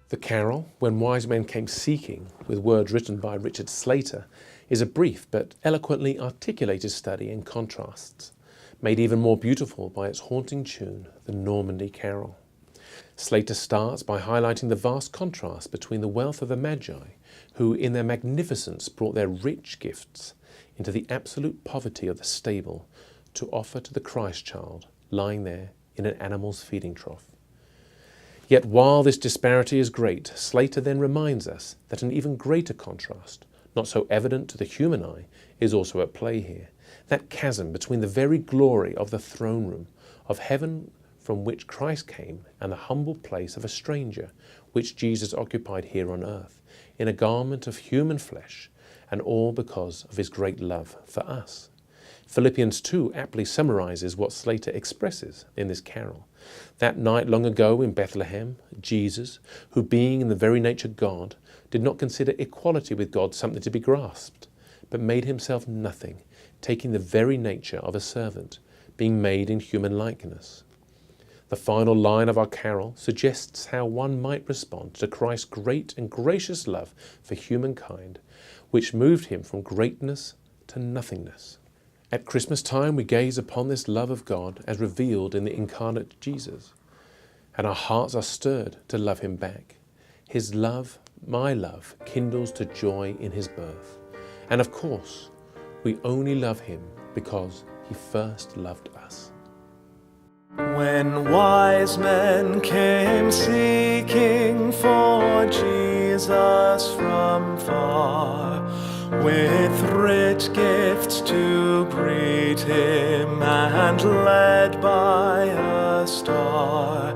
The carol, When Wise Men Came Seeking, with words written by Richard Slater, is a brief but eloquently articulated study in contrasts, made even more beautiful by its haunting tune, the Normandy Carol. Slater starts by highlighting the vast contrast between the wealth of the Magi, who in their magnificence brought their rich gifts, into the absolute poverty of the stable to offer to the Christ child lying there in an animal's feeding trough. Yet while this disparity is great, Slater then reminds us that an even greater contrast, not so evident to the human eye, is also at play here. That chasm between the very glory of the throne room of heaven from which Christ came and the humble place of a stranger which Jesus occupied here on earth, in a garment of human flesh, and all because of his great love for us. Philippians 2 aptly summarizes what Slater expresses in this carol. That night long ago in Bethlehem, Jesus, who being in the very nature God, did not consider equality with God something to be grasped, but made himself nothing, taking the very nature of a servant, being made in human likeness. The final line of our carol suggests how one might respond to Christ's great and gracious love for humankind, which moved him from greatness to nothingness. At Christmas time we gaze upon this love of God as revealed in the incarnate Jesus, and our hearts are stirred to love him back. His love, my love, kindles to joy in his birth. And of course, we only love him because he first loved us. When wise men came seeking for Jesus from far, with rich gifts to greet him and led by a star,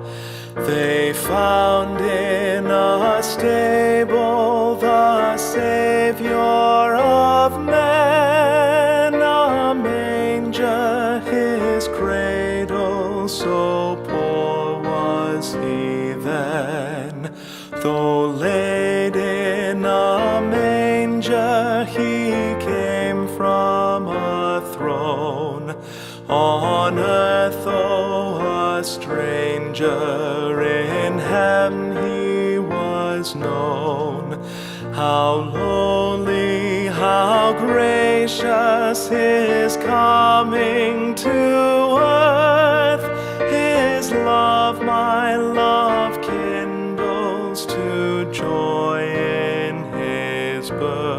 they found in a stable the Savior of men, a manger his cradle, so poor was he then. Though laid in a manger, he came from a throne. On earth, though a stranger, in heaven he was known. How lowly, how gracious his coming to earth. His love, my love, kindles to joy in his birth.